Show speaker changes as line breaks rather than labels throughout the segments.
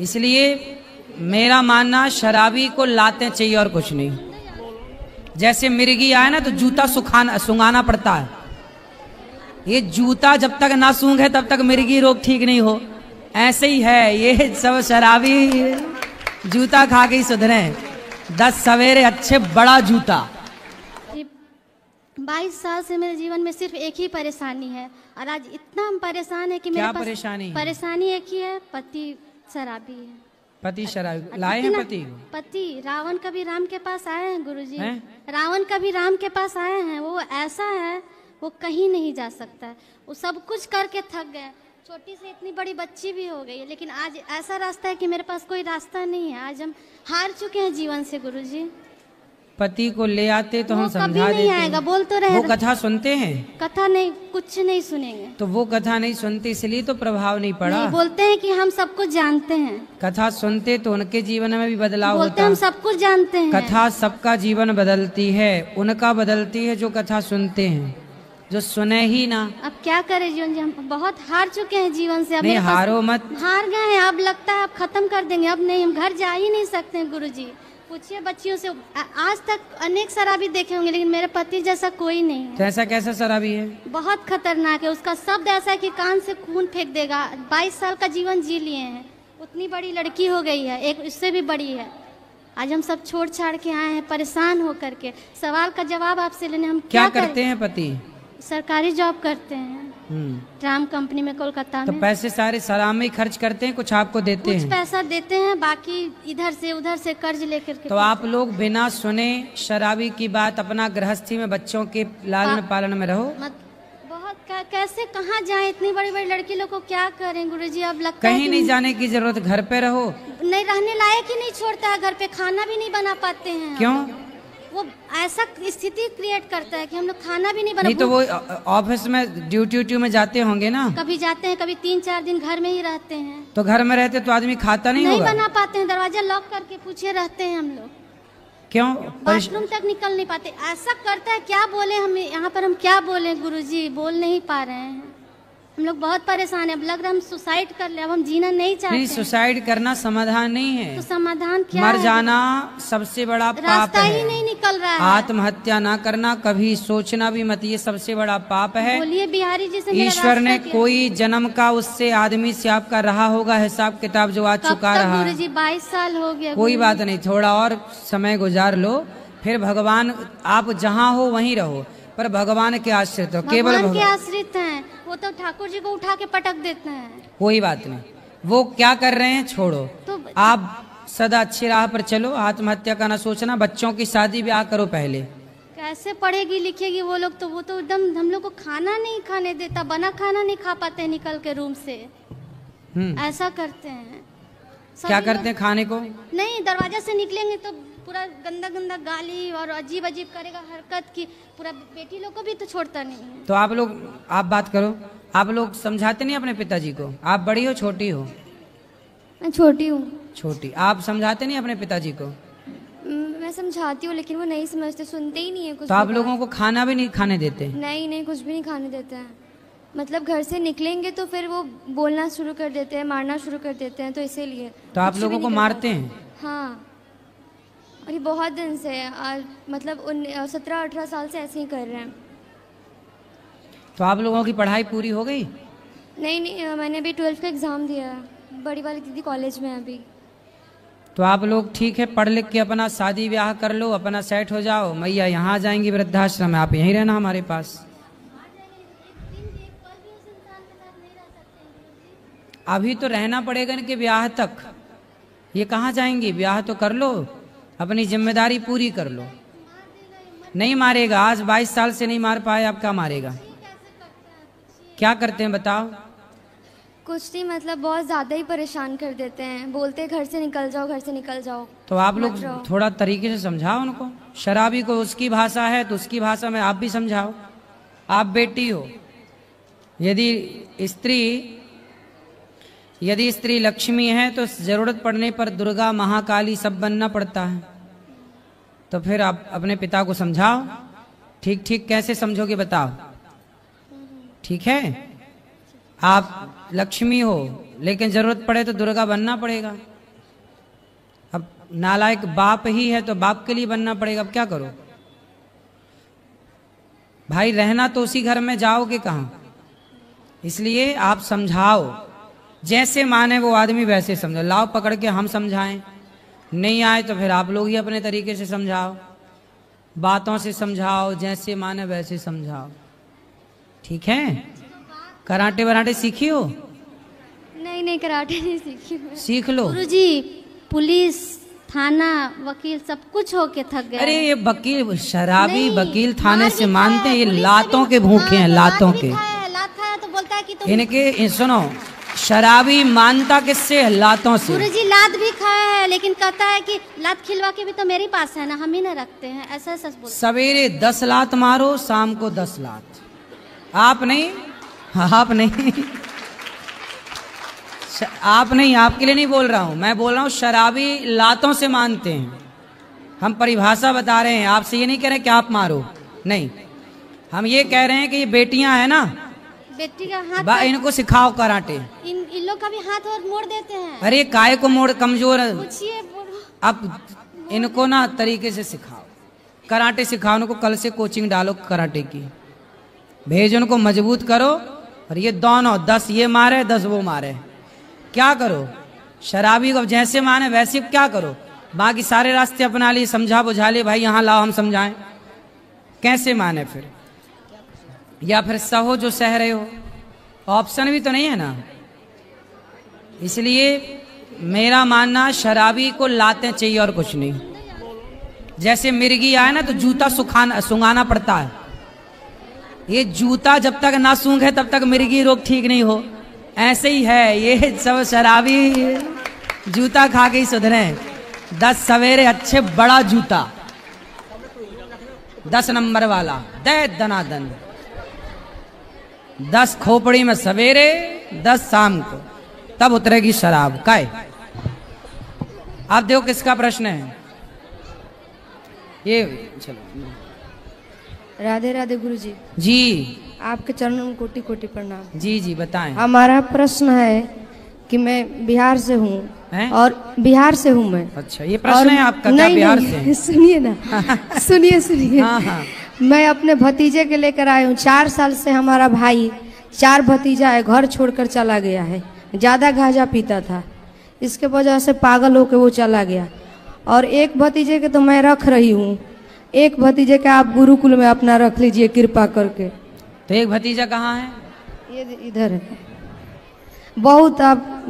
इसलिए मेरा मानना शराबी को लाते चाहिए और कुछ नहीं। जैसे मिर्गी आए ना तो जूता सुंघाना पड़ता है। ये जूता जब तक ना सूंघे तब तक मिर्गी रोग ठीक नहीं हो। ऐसे ही है ये सब शराबी जूता खा के ही सुधरे। 10 सवेरे अच्छे बड़ा जूता।
22 साल से मेरे जीवन में सिर्फ एक ही परेशानी है और आज इतना हम परेशान है कि मेरे पास परेशानी एक ही है, पति शराबी है।
पति शराबी लाए हैं पति
रावण कभी राम के पास आए हैं गुरुजी। रावण कभी राम के पास आए हैं। वो ऐसा है वो कहीं नहीं जा सकता है। वो सब कुछ करके थक गए। छोटी से इतनी बड़ी बच्ची भी हो गई है, लेकिन आज ऐसा रास्ता है कि मेरे पास कोई रास्ता नहीं है। आज हम हार चुके हैं जीवन से गुरुजी।
पति को ले आते तो हम समझा
देते। नहीं आएगा, बोल तो रहे।
वो कथा सुनते हैं?
कथा नहीं, कुछ नहीं सुनेंगे।
तो वो कथा नहीं सुनते इसलिए तो प्रभाव नहीं पड़ा।
नहीं, बोलते हैं कि हम सब कुछ जानते हैं।
कथा सुनते तो उनके जीवन में भी बदलाव होता।
हम सब कुछ जानते हैं।
कथा सबका जीवन बदलती है, उनका बदलती है जो कथा सुनते हैं, जो सुने ही ना।
अब क्या करें जीवन जी, हम बहुत हार चुके हैं जीवन से। अब
नहीं हारो मत।
हार गए हैं, अब लगता है अब खत्म कर देंगे। अब नहीं, हम घर जा ही नहीं सकते हैं गुरुजी। पूछिए बच्चियों से, आज तक अनेक शराबी देखे होंगे लेकिन मेरे पति जैसा कोई नहीं है।
तो ऐसा कैसा शराबी है?
बहुत खतरनाक है। उसका शब्द ऐसा है कि कान से खून फेंक देगा। 22 साल का जीवन जी लिए हैं। उतनी बड़ी लड़की हो गई है, एक इससे भी बड़ी है। आज हम सब छोड़ छाड़ के आए हैं परेशान होकर के। सवाल का जवाब आपसे लेने हम
क्या करते हैं पति?
सरकारी जॉब करते हैं राम कंपनी में कोलकाता में।
तो पैसे सारे शराब में खर्च करते हैं, कुछ आपको देते हैं?
कुछ पैसा देते हैं, बाकी इधर से उधर से कर्ज लेकर के।
तो आप लोग बिना सुने शराबी की बात अपना गृहस्थी में बच्चों के लालन पालन में रहो।
बहुत कैसे कहाँ जाए? इतनी बड़ी बड़ी लड़की लोग को क्या करें गुरुजी? अब लगता है
कहीं नहीं जाने की जरूरत, घर पे रहो।
नहीं, रहने लायक ही नहीं छोड़ता है घर पे। खाना भी नहीं बना पाते हैं।
क्यों?
वो ऐसा स्थिति क्रिएट करता है कि हम लोग खाना भी नहीं बना।
नहीं तो वो ऑफिस में ड्यूटी में जाते होंगे ना? कभी
जाते हैं, कभी 3-4 दिन घर में ही रहते हैं।
तो घर में रहते तो आदमी खाता नहीं होगा?
बना पाते हैं, दरवाजा लॉक करके पूछे रहते हैं हम लोग।
क्यों?
बाथरूम तक निकल नहीं पाते। ऐसा करता है, क्या बोले हम यहाँ पर? हम क्या बोले गुरुजी? बोल नहीं पा रहे हैं। हम लोग बहुत परेशान है। अब लग रहा है हम सुसाइड कर ले। अब हम जीना नहीं चाहते। नहीं,
सुसाइड करना समाधान नहीं है।
तो समाधान क्या?
मर जाना सबसे बड़ा पाप है।
रास्ता ही नहीं निकल रहा है।
आत्महत्या ना करना, कभी सोचना भी मत, ये सबसे बड़ा पाप है।
बोलिए बिहारी जी से।
ईश्वर ने कोई जन्म का उससे आदमी से आपका रहा होगा हिसाब किताब जो आज चुका रहा है।
22 साल हो गया।
कोई बात नहीं, थोड़ा और समय गुजार लो, फिर भगवान आप जहाँ हो वहीं रहो, पर भगवान के आश्रित हो। केवल
भगवान के आश्रित हैं। वो तो ठाकुर जी को उठा के पटक देते हैं।
कोई बात नहीं, वो क्या कर रहे हैं छोड़ो। तो आप सदा अच्छी राह पर चलो, आत्महत्या का ना सोचना। बच्चों की शादी ब्याह करो पहले।
कैसे पढ़ेगी लिखेगी वो लोग? तो वो तो एकदम हम लोग को खाना नहीं खाने देता। बना खाना नहीं खा पाते निकल के रूम से। ऐसा करते हैं।
क्या करते हैं खाने को?
नहीं, दरवाजा से निकलेंगे तो पूरा गंदा गंदा गाली और अजीब अजीब करेगा हरकत की। पूरा बेटी लोग को भी तो छोड़ता नहीं है।
तो आप लोग बात करो। आप लोग समझाते नहीं अपने पिताजी को? आप बड़ी हो छोटी हो?
मैं छोटी हूँ।
छोटी। आप समझाते नहीं अपने पिताजी को?
मैं समझाती हूँ लेकिन वो नहीं समझते, सुनते ही नहीं है कुछ।
तो आप लोगों को खाना भी नहीं खाने देते?
नहीं, कुछ भी नहीं खाने देते हैं। मतलब घर से निकलेंगे तो फिर वो बोलना शुरू कर देते हैं, मारना शुरू कर देते हैं, तो इसीलिए।
तो आप लोगों को मारते हैं?
हाँ, और ये बहुत दिन से है। मतलब 17-18 साल से ऐसे ही कर रहे हैं।
तो आप लोगों की पढ़ाई पूरी हो गई?
नहीं, मैंने अभी 12th का एग्ज़ाम दिया है। बड़ी वाली दीदी कॉलेज में है अभी।
तो आप लोग ठीक है, पढ़ लिख के अपना शादी ब्याह कर लो, अपना सेट हो जाओ। मैया यहाँ आ जाएंगी वृद्धाश्रम में, आप यहीं रहना हमारे पास। अभी तो रहना पड़ेगा इनके ब्याह तक। ये कहाँ जाएंगी? ब्याह तो कर लो, अपनी जिम्मेदारी पूरी कर लो। नहीं मारेगा। आज 22 साल से नहीं मार पाए, अब क्या मारेगा? क्या करते हैं बताओ?
कुछ नहीं, मतलब बहुत ज़्यादा ही परेशान कर देते हैं। बोलते हैं घर से निकल जाओ, घर से निकल जाओ।
तो आप लोग थोड़ा तरीके से समझाओ उनको। शराबी को उसकी भाषा है तो उसकी भाषा में आप भी समझाओ। आप बेटी हो। यदि स्त्री लक्ष्मी है तो जरूरत पड़ने पर दुर्गा महाकाली सब बनना पड़ता है। तो फिर आप अपने पिता को समझाओ। ठीक कैसे समझोगे बताओ? ठीक है? आप लक्ष्मी हो, लेकिन जरूरत पड़े तो दुर्गा बनना पड़ेगा। अब नालायक बाप ही है तो बाप के लिए बनना पड़ेगा। अब क्या करो भाई, रहना तो उसी घर में, जाओगे कहाँ? इसलिए आप समझाओ, जैसे माने वो आदमी वैसे समझो। लाओ पकड़ के हम समझाएं, नहीं आए तो फिर आप लोग ही अपने तरीके से समझाओ, बातों से समझाओ, जैसे माने वैसे समझाओ। ठीक है? कराटे वराटे सीखी हो?
नहीं कराटे नहीं सीखी हूँ।
सीख लो।
गुरुजी, पुलिस थाना वकील सब कुछ होके थक गए।
अरे ये वकील, शराबी वकील थाने से मानते हैं? ये लातों के भूखे हैं, लातों के।
लात खाया तो बोलता है कि तुम
इनके सुनो, शराबी मानता किससे? लातों से।
गुरुजी लात भी खाया है, लेकिन कहता है कि लात खिलवा के भी तो मेरे पास है ना, हम ही ना रखते हैं, ऐसा सच बोलता।
सवेरे 10 लात मारो, शाम को 10 लात। आप नहीं, आप नहीं, आप नहीं, आपके लिए नहीं बोल रहा हूं, मैं बोल रहा हूं शराबी लातों से मानते हैं। हम परिभाषा बता रहे हैं, आपसे ये नहीं कह रहे कि आप मारो, नहीं, हम ये कह रहे हैं कि ये बेटियां हैं ना,
बेटी का हाथ
इनको सिखाओ कराटे।
इन लोग का भी हाथ और मोड़ देते हैं।
अरे काय को मोड़, कमजोर है।
पूछिए,
अब इनको ना तरीके से सिखाओ, कराटे सिखाओ उनको। कल से कोचिंग डालो कराटे की, भेज उनको, मजबूत करो। और ये दोनों 10 ये मारे 10 वो मारे, क्या करो? शराबी को जैसे माने वैसे क्या करो? बाकी सारे रास्ते अपना लिए, समझा बुझा लिए, भाई यहाँ लाओ हम समझाएं, कैसे माने फिर? या फिर सहो जो सह रहे हो, ऑप्शन भी तो नहीं है ना। इसलिए मेरा मानना, शराबी को लाते चाहिए और कुछ नहीं। जैसे मिर्गी आए ना तो जूता सुंघाना पड़ता है। ये जूता जब तक ना सूंघे तब तक मिर्गी रोग ठीक नहीं हो, ऐसे ही है ये सब शराबी, जूता खा के ही सुधरे। 10 सवेरे अच्छे बड़ा जूता, 10 नंबर वाला, दे दनादन, 10 खोपड़ी में सवेरे, 10 शाम को, तब उतरेगी शराब। काय आप देखो किसका प्रश्न है ये? चलो।
राधे राधे गुरुजी।
जी,
आपके चरणों में कोटि कोटि प्रणाम।
जी जी बताएं।
हमारा प्रश्न है कि मैं बिहार से हूँ, और बिहार से हूँ मैं।
अच्छा, ये प्रश्न है आपका? क्या बिहार से?
सुनिए ना, सुनिए।
हाँ हाँ।
मैं अपने भतीजे के लेकर आई हूँ। 4 साल से हमारा भाई, 4 भतीजा है, घर छोड़कर चला गया है। ज्यादा गांजा पीता था, इसके वजह से पागल होकर वो चला गया। और एक भतीजे के तो मैं रख रही हूँ, एक भतीजे का आप गुरुकुल में अपना रख लीजिए कृपा करके।
तो एक भतीजा कहाँ है?
ये इधर है। बहुत आप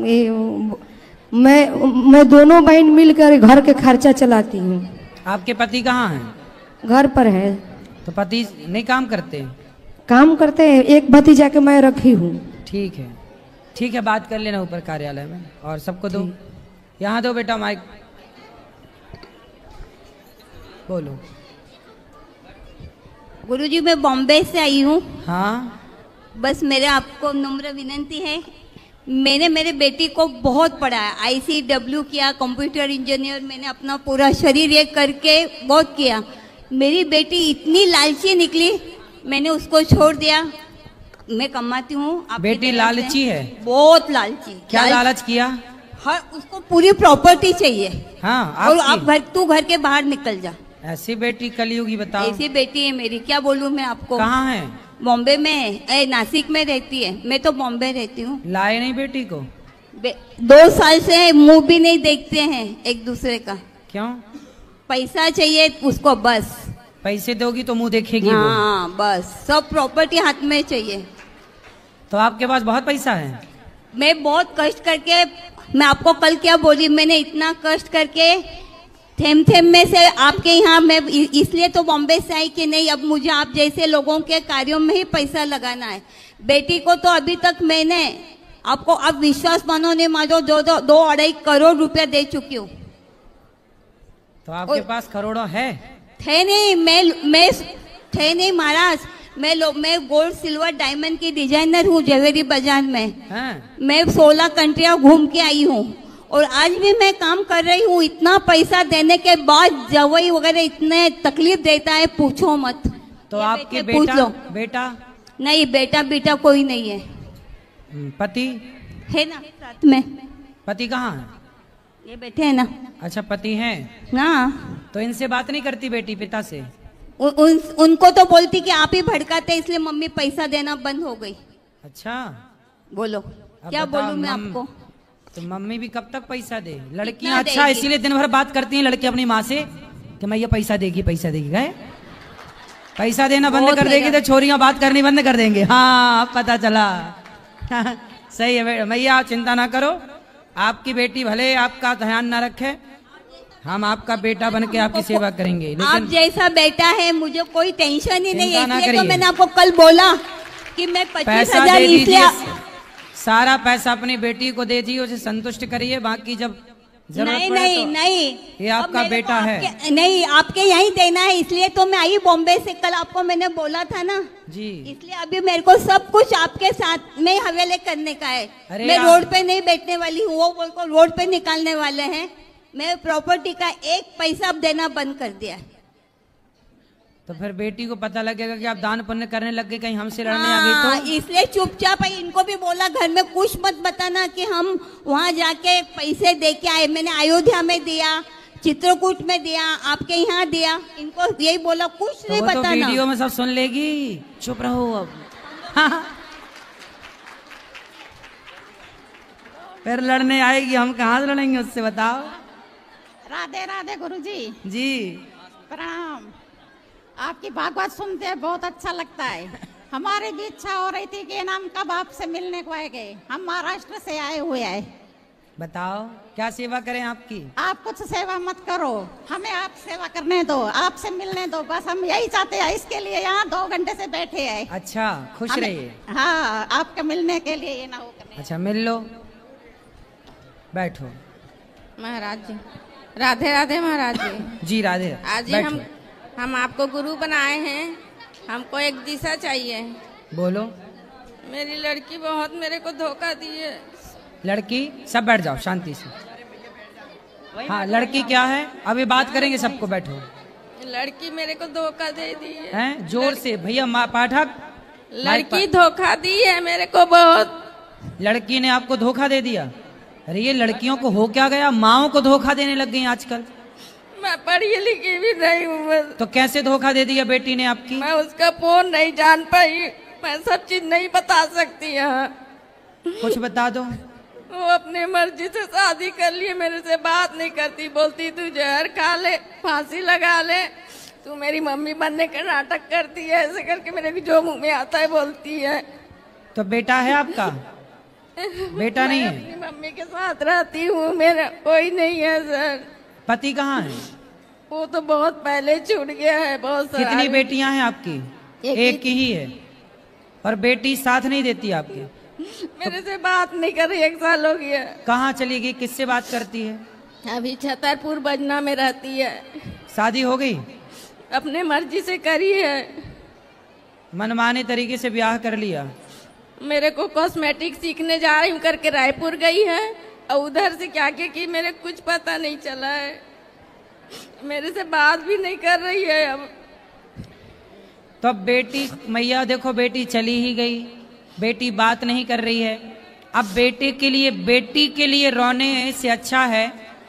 मैं दोनों बहन मिलकर घर के खर्चा चलाती हूँ।
आपके पति कहाँ हैं?
घर पर है।
तो पति नहीं काम करते?
काम करते हैं, एक भतीजा के मैं रखी हूँ।
ठीक है, ठीक है, बात कर लेना ऊपर कार्यालय में। और सबको दो, यहाँ दो बेटा माइक, बोलो।
गुरुजी, मैं बॉम्बे से आई हूँ।
हाँ,
बस मेरे आपको नम्र विनंती है, मैंने मेरे बेटी को बहुत पढ़ाया, ICW किया, कंप्यूटर इंजीनियर, मैंने अपना पूरा शरीर ये करके बहुत किया। मेरी बेटी इतनी लालची निकली, मैंने उसको छोड़ दिया। मैं कमाती हूँ।
बेटी लालची है?
बहुत लालची।
क्या लालच किया?
हर उसको पूरी प्रॉपर्टी चाहिए।
हाँ,
और आप तू घर के बाहर निकल जा।
ऐसी बेटी कलयुगी, बताओ।
ऐसी बेटी है मेरी, क्या बोलूं मैं आपको।
कहाँ है?
बॉम्बे में, नासिक में रहती है, मैं तो बॉम्बे रहती हूँ।
लाए नहीं बेटी को?
2 साल से मुंह भी नहीं देखते हैं एक दूसरे का।
क्यों?
पैसा चाहिए उसको, बस।
पैसे दोगी तो मुंह देखेगी?
हाँ, बस सब प्रॉपर्टी हाथ में चाहिए।
तो आपके पास बहुत पैसा है?
मैं बहुत कष्ट करके, मैं आपको कल क्या बोली, मैंने इतना कष्ट करके थेम थेम में से आपके यहाँ, मैं इसलिए तो बॉम्बे से आई कि नहीं, अब मुझे आप जैसे लोगों के कार्यों में ही पैसा लगाना है। बेटी को तो अभी तक मैंने आपको, आप विश्वास मानो नहीं मानो, 2-2.5 करोड़ रुपया दे चुकी हूँ।
तो आपके पास करोड़ों है?
थे नहीं, मैं थे नहीं महाराज। मैं गोल्ड सिल्वर डायमंड की डिजाइनर हूँ ज्वेलरी बाजार में।
हाँ।
मैं 16 कंट्रियां घूम के आई हूँ, और आज भी मैं काम कर रही हूँ। इतना पैसा देने के बाद जवाई वगैरह इतने तकलीफ देता है, पूछो मत।
तो आपके बेटा?
नहीं, बेटा कोई नहीं है।
पति
है ना साथ में?
पति कहाँ है?
ये बैठे हैं ना।
अच्छा पति हैं।
हाँ।
तो इनसे बात नहीं करती बेटी पिता से?
उनको तो बोलती कि आप ही भड़काते इसलिए मम्मी पैसा देना बंद हो गई।
अच्छा
बोलो क्या बोलूं मैं आपको?
तो मम्मी भी कब तक पैसा दे? लड़कियां अच्छा इसीलिए दिन भर बात करती हैं लड़की अपनी माँ से कि मैं ये पैसा देगी गए पैसा देना बंद कर देगी तो छोरियां बात करनी बंद कर देंगे। हाँ पता चला। सही है मैया, चिंता ना करो, आपकी बेटी भले आपका ध्यान ना रखे, हम आपका बेटा बन के आपकी सेवा करेंगे। लेकिन
आप जैसा बेटा है मुझे कोई टेंशन ही नहीं है,
ना
इसलिए तो मैंने आपको कल बोला कि मैं 25,000 इसलिए
सारा पैसा अपनी बेटी को दे दिए, उसे संतुष्ट करिए, बाकी जब
नहीं नहीं
तो
नहीं
ये आपका बेटा है।
नहीं आपके यहीं देना है, इसलिए तो मैं आई बॉम्बे से, कल आपको मैंने बोला था ना
जी,
इसलिए अभी मेरे को सब कुछ आपके साथ में हवेले करने का है। मैं रोड पे नहीं बैठने वाली हूँ, वो बोल को रोड पे निकालने वाले हैं। मैं प्रॉपर्टी का एक पैसा देना बंद कर दिया।
तो फिर बेटी को पता लगेगा कि आप दान पुण्य करने लग गए, कहीं हमसे लड़ने आ गई तो।
इसलिए चुपचाप है, इनको भी बोला घर में कुछ मत बताना कि हम वहाँ जाके पैसे दे के आए। मैंने अयोध्या में दिया, चित्रकूट में दिया, आपके यहाँ दिया, इनको यही बोला, कुछ
तो
नहीं बताना।
तो वीडियो में सब सुन लेगी, चुप रहो अब। फिर लड़ने आएगी, हम कहाँ से लड़ेंगे उससे, बताओ।
राधे राधे गुरुजी।
जी
प्रणाम। आपकी भागवत सुनते बहुत अच्छा लगता है। हमारी भी इच्छा हो रही थी कि नाम कब आपसे मिलने को आएंगे। हम महाराष्ट्र से आए हुए हैं।
बताओ क्या सेवा करें आपकी?
आप कुछ सेवा मत करो, हमें आप सेवा करने दो, आपसे मिलने दो, बस हम यही चाहते हैं। इसके लिए यहाँ 2 घंटे से बैठे हैं।
अच्छा, खुश रहिए।
हाँ, आपके मिलने के लिए ये ना हो करने।
अच्छा मिल लो, बैठो।
महाराज जी राधे राधे। महाराज जी
जी राधे।
आज ही हम आपको गुरु बनाए हैं, हमको एक दिशा चाहिए।
बोलो।
मेरी लड़की बहुत मेरे को धोखा दी है।
लड़की, सब बैठ जाओ शांति से। हाँ लड़की क्या है, अभी बात करेंगे सबको, बैठो।
लड़की मेरे को धोखा दे दी है।
हैं? जोर से भैया पाठक।
लड़की धोखा दी है मेरे को बहुत।
लड़की ने आपको धोखा दे दिया? अरे ये लड़कियों को हो क्या गया, माओ को धोखा देने लग गई आजकल।
मैं पढ़ी लिखी भी नहीं हूँ।
तो कैसे धोखा दे दिया बेटी ने आपकी?
मैं उसका फोन नहीं जान पाई, मैं सब चीज नहीं बता सकती है।
कुछ बता दो।
वो अपने मर्जी से शादी कर लिए, मेरे से बात नहीं करती, बोलती तू जहर खा ले, फांसी लगा ले, तू मेरी मम्मी बनने का नाटक करती है, ऐसे करके मेरे को जो मुंह में आता है बोलती है।
तो बेटा है आपका? बेटा नहीं है?
अपनी मम्मी के साथ रहती हूँ, मेरा कोई नहीं है सर।
पति कहाँ है?
वो तो बहुत पहले छूट गया है। बहुत सारा।
कितनी बेटियां हैं आपकी? एक ही है। और बेटी साथ नहीं देती आपकी?
मेरे से बात नहीं कर रही, 1 साल हो गया।
कहाँ चली गई, किससे बात करती है?
अभी छतरपुर बजना में रहती है।
शादी हो गई?
अपने मर्जी से करी है।
मनमाने तरीके से ब्याह कर लिया?
मेरे को कॉस्मेटिक सीखने जा रही हूँ करके रायपुर गई है, और उधर से क्या क्या की मेरे कुछ पता नहीं चला है। मेरे से बात भी नहीं कर रही है अब।
तो अब बेटी, मैया देखो बेटी चली ही गई, बेटी बात नहीं कर रही है। अब बेटी के लिए रोने से अच्छा है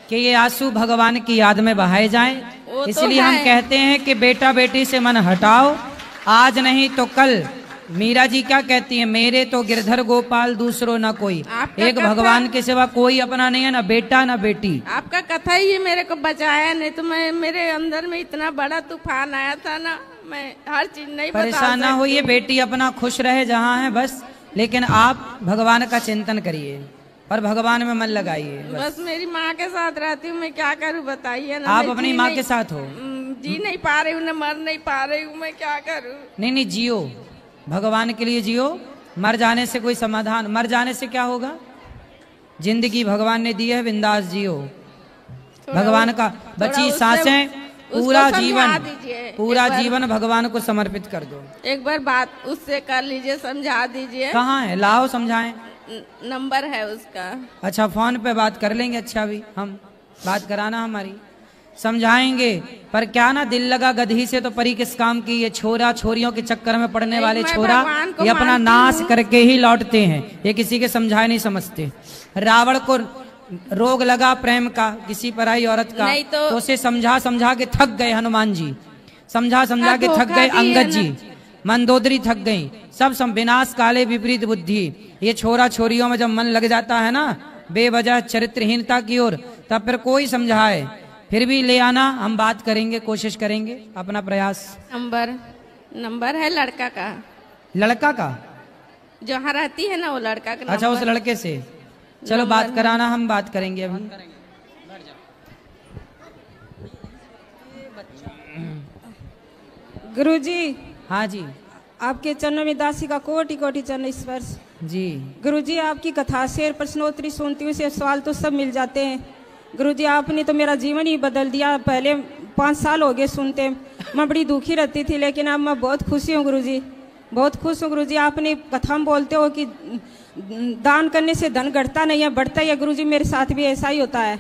कि ये आंसू भगवान की याद में बहाए जाएं। इसलिए हम कहते हैं कि बेटा बेटी से मन हटाओ, आज नहीं तो कल। मीरा जी क्या कहती है, मेरे तो गिरधर गोपाल दूसरो ना कोई, एक भगवान के सिवा कोई अपना नहीं है, ना बेटा ना बेटी।
आपका कथा ही मेरे को बचाया, नहीं तो मैं, मेरे अंदर में इतना बड़ा तूफान आया था ना, मैं हर चीज नहीं
परेशान ना होइए, बेटी अपना खुश रहे जहाँ है बस। लेकिन आप भगवान का चिंतन करिए और भगवान में मन लगाइए
बस। मेरी माँ के साथ रहती हूँ, मैं क्या करूँ बताइए ना।
आप अपनी माँ के साथ हो?
जी नहीं पा रही हूँ, न मर नहीं पा रही हूँ, मैं क्या करूँ?
नहीं जियो, भगवान के लिए जियो। मर जाने से कोई समाधान, मर जाने से क्या होगा? जिंदगी भगवान ने दी है, बिंदास जियो। भगवान का बची सांसें, पूरा जीवन भगवान को समर्पित कर दो।
एक बार बात उससे कर लीजिए, समझा दीजिए।
कहाँ है, लाओ समझाएं।
नंबर है उसका।
अच्छा फोन पे बात कर लेंगे। अच्छा भी हम बात कराना हमारी,
समझाएंगे, पर क्या ना दिल लगा गधी से तो परी किस काम की। ये छोरा छोरियों के चक्कर में पड़ने वाले छोरा ये अपना नाश करके ही लौटते हैं, ये किसी के समझाए नहीं समझते। रावण को रोग लगा प्रेम का किसी पराई औरत का, तो उसे समझा समझा के थक गए हनुमान जी, समझा समझा के थक गए अंगद जी, मंदोदरी थक गई, सब विनाश काले विपरीत बुद्धि। ये छोरा छोरियों में जब मन लग जाता है ना बेवजह चरित्रहीनता की ओर, तब फिर कोई समझाए फिर भी ले आना, हम बात करेंगे, कोशिश करेंगे, अपना प्रयास।
नंबर है लड़का का,
लड़का का
जो यहाँ रहती है ना वो लड़का का।
अच्छा, उस लड़के से चलो बात कराना, हम बात करेंगे अभी।
गुरुजी।
हाँ जी।
आपके चरणों में दासी का कोटि कोटि चरण स्पर्श
जी।
गुरुजी, आपकी कथा शेर प्रश्नोत्तरी सुनती हूँ, से सवाल तो सब मिल जाते हैं। गुरुजी, आपने तो मेरा जीवन ही बदल दिया। पहले 5 साल हो गए सुनते, मैं बड़ी दुखी रहती थी, लेकिन अब मैं बहुत खुशी हूँ गुरुजी, बहुत खुश हूँ गुरुजी। आपने कथा में बोलते हो कि दान करने से धन घटता नहीं है, बढ़ता ही है। गुरुजी, मेरे साथ भी ऐसा ही होता है।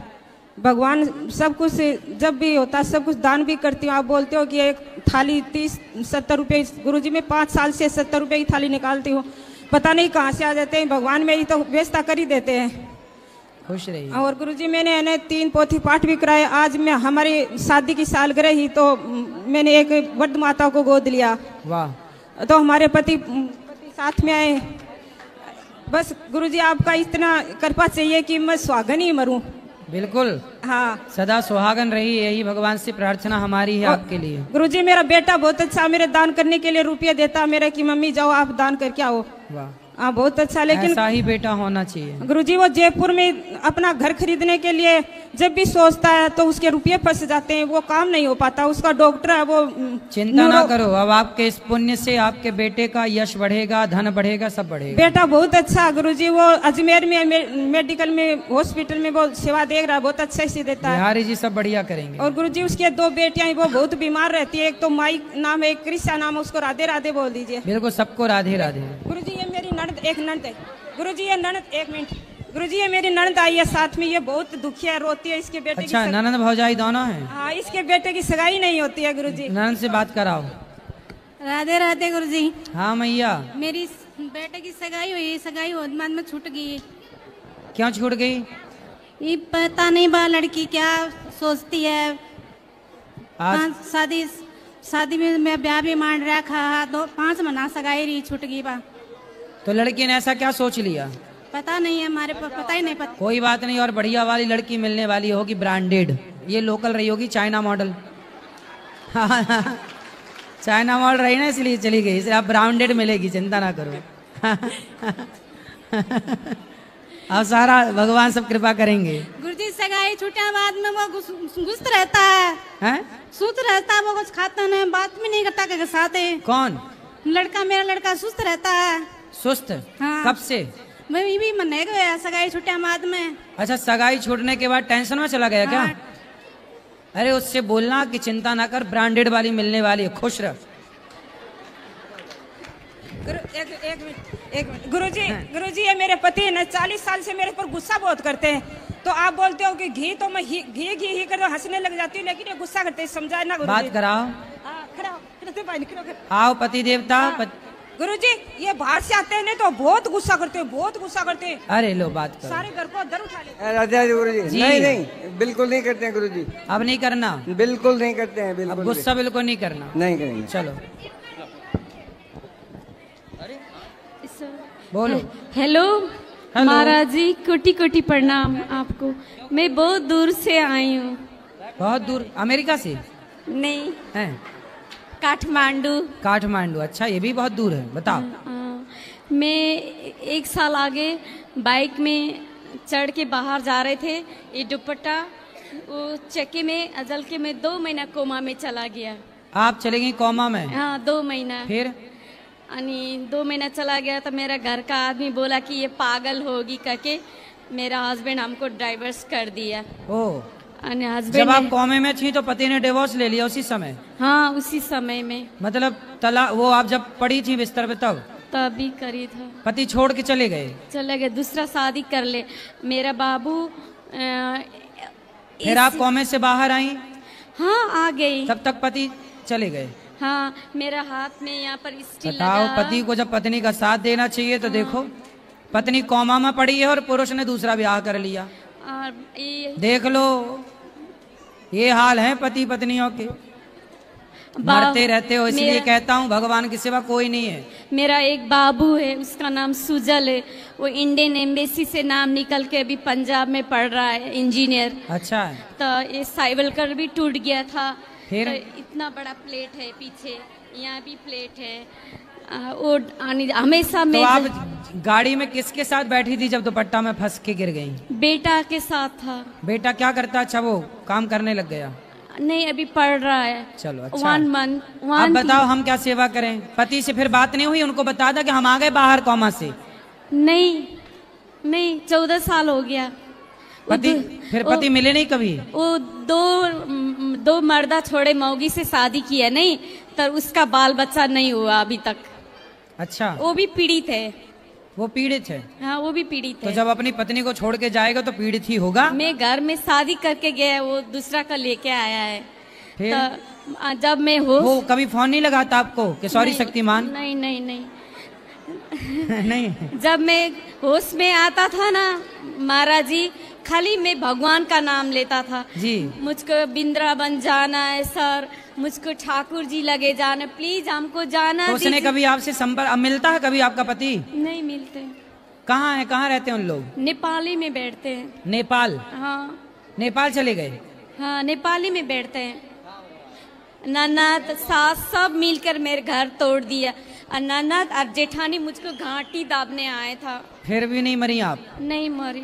भगवान सब कुछ जब भी होता है सब कुछ दान भी करती हूँ। आप बोलते हो कि एक थाली 30-70 रुपये, गुरुजी मैं 5 साल से 70 रुपये की थाली निकालती हूँ, पता नहीं कहाँ से आ जाते हैं। भगवान मेरी तो व्यवस्था कर ही देते हैं।
खुश रहिए।
और गुरुजी, मैंने इन्हें 3 पोथी पाठ भी कराए। आज मैं हमारी शादी की सालगिरह ही तो मैंने एक वृद्ध माता को गोद लिया।
वाह।
तो हमारे पति साथ में आए। बस गुरुजी, आपका इतना कृपा चाहिए कि मैं सुहागन ही मरूं।
बिल्कुल,
हाँ,
सदा सुहागन रही, यही भगवान से प्रार्थना हमारी है आपके लिए।
गुरुजी, मेरा बेटा बहुत अच्छा मेरे दान करने के लिए रुपये देता मेरे कि मम्मी जाओ आप दान करके आओ।
वाह,
हाँ, बहुत अच्छा। लेकिन
ऐसा ही बेटा होना चाहिए।
गुरुजी, वो जयपुर में अपना घर खरीदने के लिए जब भी सोचता है तो उसके रुपये फंस जाते हैं, वो काम नहीं हो पाता। उसका डॉक्टर है, वो
चिंता ना करो, अब आपके इस पुण्य से आपके बेटे का यश बढ़ेगा, धन बढ़ेगा, सब बढ़ेगा।
बेटा बहुत अच्छा गुरुजी, वो अजमेर में मेडिकल में हॉस्पिटल में वो सेवा दे रहा है, बहुत अच्छे से देता है।
बिहारी जी सब बढ़िया करेंगे।
और गुरुजी, उसके 2 बेटियां, वो बहुत बीमार रहती है। एक तो माई नाम है, एक कृष्णा नाम है, उसको राधे राधे बोल दीजिए।
बिल्कुल, सबको राधे राधे।
गुरुजी, ये मेरी ननद, एक ननद है गुरुजी, ये ननद, एक मिनट गुरुजी, ये मेरी ननद आई है साथ में, ये बहुत दुखी है, रोती है। इसके बेटे
अच्छा, ननद भौजाई दोनों हैं?
हाँ, इसके बेटे की सगाई नहीं होती है गुरुजी।
ननद से बात कराओ।
राधे राधे गुरुजी।
हाँ मैया।
मेरी बेटे की सगाई हुई, सगाई होने बाद में छूट गई।
क्यों छूट गई?
ये पता नहीं बा लड़की क्या सोचती है। शादी में मैं ब्याह भी मान रखा, 5 महीना सगाई रही, छूट गई बा।
तो लड़की ने ऐसा क्या सोच लिया?
पता नहीं है, हमारे पता ही नहीं पता।
कोई बात नहीं, और बढ़िया वाली लड़की मिलने वाली होगी, ब्रांडेड। ये लोकल रही होगी, चाइना मॉडल। चाइना मॉडल रही ना, इसलिए चली गई। इसलिए आप ब्रांडेड मिलेगी, चिंता ना करो। अब सारा भगवान सब कृपा करेंगे।
गुरुजी, सगाई छूटने बाद में वो गुस्त रहता है, सुस्त रहता है, वो कुछ खाता नहीं, बात भी नहीं करता के साथ है।
कौन
लड़का? मेरा लड़का सुस्त रहता है।
सुस्त?
हाँ।
कब से?
मैं भी मन गया सगाई छूटने बाद में।
अच्छा, सगाई छूटने के बाद टेंशन में चला गया क्या? अरे उससे बोलना कि चिंता ना कर, ब्रांडेड वाली मिलने वाली है, खुश रह।
एक मिनट गुरुजी, ये मेरे पति है ना, 40 साल से मेरे पर गुस्सा बहुत करते हैं। तो आप बोलते हो कि घी, तो मैं घी कर हंसने लग जाती हूँ, लेकिन ये गुस्सा करते हैं, समझा ना गुरुजी?
बात कराओ।
खड़ा
आओ पति देवता।
गुरुजी, ये बाहर से आते हैं ना तो बहुत गुस्सा करते हैं, बहुत गुस्सा करते हैं।
अरे लो, बात करो।
सारे घर को दर उठा लेते हैं।
राजा गुरुजी, नहीं, बिल्कुल नहीं करते हैं गुरुजी।
अब नहीं करना?
बिल्कुल नहीं करते हैं, बिल्कुल।
अब गुस्सा बिल्कुल नहीं करना।
नहीं करेंगे।
चलो बोलो।
हेलो महाराज जी, कोटि कोटि प्रणाम आपको। मैं बहुत दूर से आई हूँ।
बहुत दूर? अमेरिका से?
नहीं,
है
काठमांडू।
काठमांडू? अच्छा, ये भी बहुत दूर है, बताओ।
मैं 1 साल आगे बाइक में चढ़ के बाहर जा रहे थे, ये दुपट्टा वो चक्के में अजल के मैं 2 महीना कोमा में चला गया।
आप चले गई कोमा में?
हाँ, 2 महीना।
फिर
2 महीना चला गया तो मेरा घर का आदमी बोला कि ये पागल होगी करके मेरा हस्बैंड हमको डाइवर्स कर दिया।
ओ,
हस्बैंड
जब आप कोमे में थी तो पति ने डिवोर्स ले लिया उसी समय?
हाँ, उसी समय में।
मतलब वो आप जब पड़ी थी बिस्तर पे
तभी करी था।
पति छोड़ के चले गए?
दूसरा शादी कर ले मेरा बाबू।
फिर आप कोमे से बाहर आई?
हाँ आ गई।
तब तक पति चले गए।
हाँ मेरा हाथ में यहाँ पर स्टील
बताओ,
लगा।
पति को जब पत्नी का साथ देना चाहिए तो देखो पत्नी कोमा में पड़ी है और पुरुष ने दूसरा ब्याह कर लिया।
और ये
देख लो, ये हाल है पति पत्नियों के, मरते रहते हो। इसलिए कहता हूँ भगवान के सिवा कोई नहीं है।
मेरा एक बाबू है, उसका नाम सुजल है, वो इंडियन एम्बेसी से नाम निकल के अभी पंजाब में पढ़ रहा है, इंजीनियर।
अच्छा है।
तो ये साइवलकर भी टूट गया था।
फिर
तो इतना बड़ा प्लेट है पीछे, यहाँ भी प्लेट है। वो हमेशा
तो
मैं
आप गाड़ी में किसके साथ बैठी थी जब दुपट्टा में फंस के गिर गई?
बेटा के साथ था।
बेटा क्या करता? अच्छा वो काम करने लग गया?
नहीं अभी पढ़ रहा है।
चलो अच्छा।
1 month।
अब बताओ हम क्या सेवा करें? पति से फिर बात नहीं हुई? उनको बता था कि हम आ गए बाहर कोमा से।
नहीं 14 साल हो गया।
पति फिर पति मिले नहीं कभी?
वो दो मर्दा छोड़े मौगी से शादी किया, नहीं तो उसका बाल बच्चा नहीं हुआ अभी तक।
अच्छा।
वो भी पीड़ित है।
वो पीड़ित है?
हाँ वो भी पीड़ित है।
तो जब अपनी पत्नी को छोड़ के जाएगा तो पीड़ित ही होगा।
मैं घर में शादी करके गया, वो दूसरा का लेके आया है।
फिर
तो जब मैं
वो कभी फोन नहीं लगाता आपको कि सॉरी शक्तिमान?
नहीं
नहीं।
जब मैं होश में आता था ना महाराज जी, खाली मैं भगवान का नाम लेता था
जी।
मुझको वृंदावन जाना है सर, मुझको ठाकुर जी लगे जाना, प्लीज हमको जाना।
तो उसने कभी आपसे संपर्क मिलता है कभी आपका पति?
नहीं मिलते।
कहाँ है, कहाँ रहते हैं उन लोग?
नेपाली में बैठते हैं।
नेपाल?
हाँ
नेपाल चले गए?
हाँ नेपाली में बैठते हैं। ननद सास सब मिलकर मेरे घर तोड़ दिया, और ननद और जेठानी मुझको घाटी दाबने आए था।
फिर भी नहीं मरी आप?
नहीं मरी।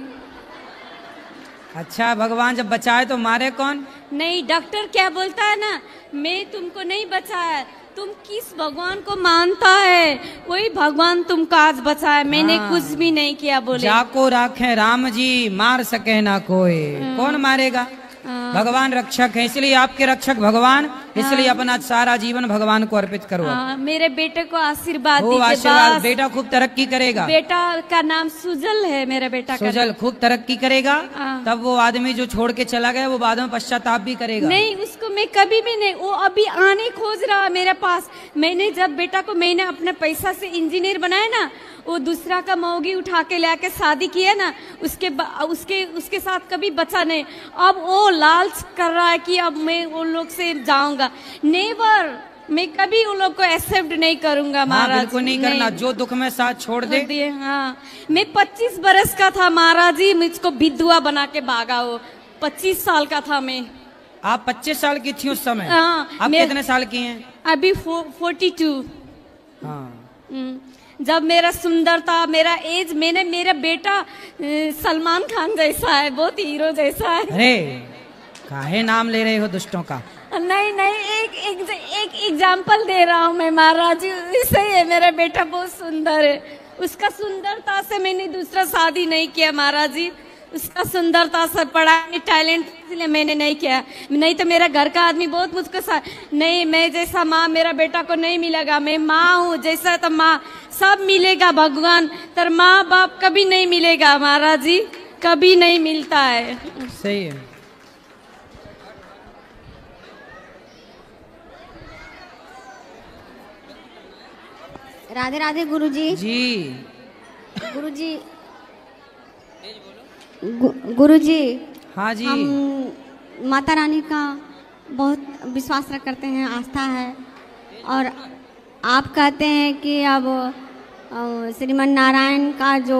अच्छा, भगवान जब बचाए तो मारे कौन?
नहीं, डॉक्टर क्या बोलता है ना, मैं तुमको नहीं बचाया, तुम किस भगवान को मानता है वही भगवान तुमको आज बचाए, मैंने कुछ भी नहीं किया। बोले
जाको राखे राम जी, मार सके ना कोई। कौन मारेगा? भगवान रक्षक है, इसलिए आपके रक्षक भगवान, इसलिए अपना सारा जीवन भगवान को अर्पित करो।
मेरे बेटे को आशीर्वाद दीजिए।
आशीर्वाद, बेटा खूब तरक्की करेगा।
बेटा का नाम सुजल है, मेरा बेटा का
सुजल खूब तरक्की करेगा। तब वो आदमी जो छोड़ के चला गया वो बाद में पश्चाताप भी करेगा।
नहीं, उसको मैं कभी भी नहीं, वो अभी आने खोज रहा मेरे पास। मैंने जब बेटा को मैंने अपने पैसा से इंजीनियर बनाया ना, वो दूसरा का मौगी उठा के लाके शादी किया ना, उसके साथ कभी बचा नहीं। अब वो लालच कर रहा है कि अब मैं उन लोग से जाऊंगा। नेवर, मैं कभी उन लोग को एक्सेप्ट नहीं करूंगा महाराज।
बिल्कुल नहीं करना, जो दुख में साथ छोड़ दे।
हाँ, मैं 25 बरस का था महाराज जी, मुझको विधवा बना के भागा वो। 25 साल का था मैं।
आप 25 साल की थी उस समय?
हाँ।
आप कितने साल की हैं?
अभी 42।
हाँ।
जब मेरा सुंदर था, मेरा एज, मेरा बेटा सलमान खान जैसा है, बहुत हीरो जैसा है।
अरे काहे नाम ले रहे हो दुष्टों का?
नहीं, एक एग्जाम्पल दे रहा हूँ मैं महाराज जी, इससे है मेरा बेटा बहुत सुंदर है। उसका सुंदरता से मैंने दूसरा शादी नहीं किया महाराज जी, उसका सुंदरता से पढ़ाई टैलेंट, इसलिए मैंने नहीं किया। नहीं तो मेरा घर का आदमी बहुत मुझको नहीं, मैं जैसा माँ मेरा बेटा को नहीं मिलेगा। मैं माँ हूँ, जैसा तो माँ सब मिलेगा भगवान, तर माँ बाप कभी नहीं मिलेगा महाराज जी, कभी नहीं मिलता है।
सही है।
राधे राधे गुरुजी।
जी
गुरुजी, गुरुजी।
हाँ जी।
हम माता रानी का बहुत विश्वास करते हैं, आस्था है, और आप कहते हैं कि अब श्रीमन नारायण का जो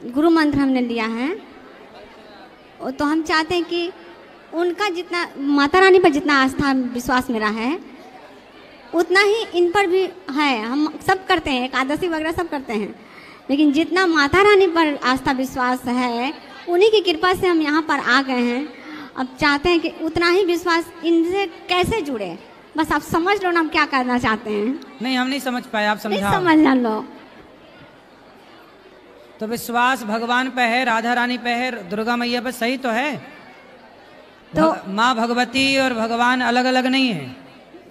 गुरु मंत्र हमने लिया है, तो हम चाहते हैं कि उनका जितना माता रानी पर जितना आस्था विश्वास मेरा है, उतना ही इन पर भी है। हम सब करते हैं, एकादशी वगैरह सब करते हैं, लेकिन जितना माता रानी पर आस्था विश्वास है, उन्हीं की कृपा से हम यहाँ पर आ गए हैं। अब चाहते हैं कि उतना ही विश्वास इनसे कैसे जुड़े, बस आप समझ लो ना हम क्या करना चाहते हैं।
नहीं, हम नहीं समझ पाए, आप समझाओ।
समझ लो।
तो विश्वास भगवान पे है, राधा रानी पे है, दुर्गा मैया पे, सही तो है। तो माँ भगवती और भगवान अलग अलग नहीं है।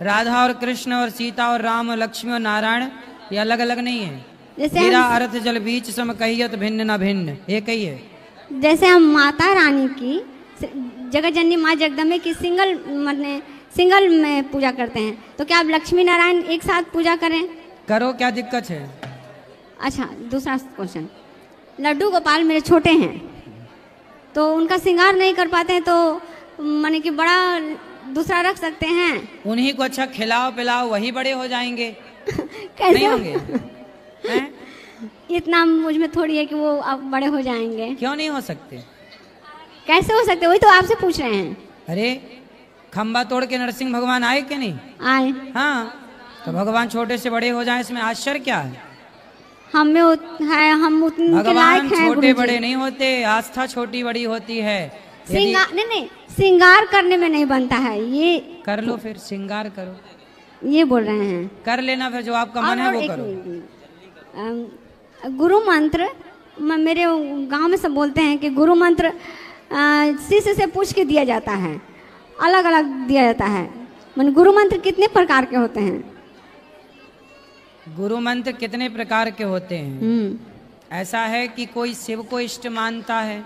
राधा और कृष्ण और सीता और राम और लक्ष्मी और नारायण ये अलग अलग नहीं है। मेरा अर्थ जल बीच सम कहियत भिन्न न भिन्न, एक ही है।
जैसे हम माता रानी की
जगत जननी माँ जगदम्बे की सिंगल में पूजा करते हैं, तो क्या आप लक्ष्मी नारायण एक साथ पूजा करें?
करो, क्या दिक्कत है?
अच्छा, दूसरा क्वेश्चन, लड्डू गोपाल मेरे छोटे हैं तो उनका श्रृंगार नहीं कर पाते हैं, तो माने कि बड़ा दूसरा रख सकते हैं?
उन्हीं को अच्छा खिलाओ पिलाओ, वही बड़े हो जाएंगे।
कैसे
नहीं होंगे? हैं?
इतना मुझ में थोड़ी है कि वो अब बड़े हो जाएंगे।
क्यों नहीं हो सकते?
कैसे हो सकते? वही तो आपसे पूछ रहे हैं।
अरे खंबा तोड़ के नरसिंह भगवान आए कि नहीं
आए?
हाँ, तो भगवान छोटे से बड़े हो जाए, इसमें आश्चर्य क्या है?
हम उतने के लायक
भगवान
हैं।
छोटे बड़े नहीं होते, आस्था छोटी बड़ी होती है।
श्रृंगार नहीं, श्रृंगार करने में नहीं बनता है। ये
कर लो फिर, श्रृंगार करो,
ये बोल रहे हैं।
कर लेना फिर, जो आपका मन है वो करो।
गुरु मंत्र मेरे गांव में सब बोलते हैं कि गुरु मंत्र शिष्य से पूछ के दिया जाता है, अलग अलग दिया जाता है। मन गुरु मंत्र कितने प्रकार के होते हैं?
गुरु मंत्र कितने प्रकार के होते हैं? ऐसा है कि कोई शिव को इष्ट मानता है,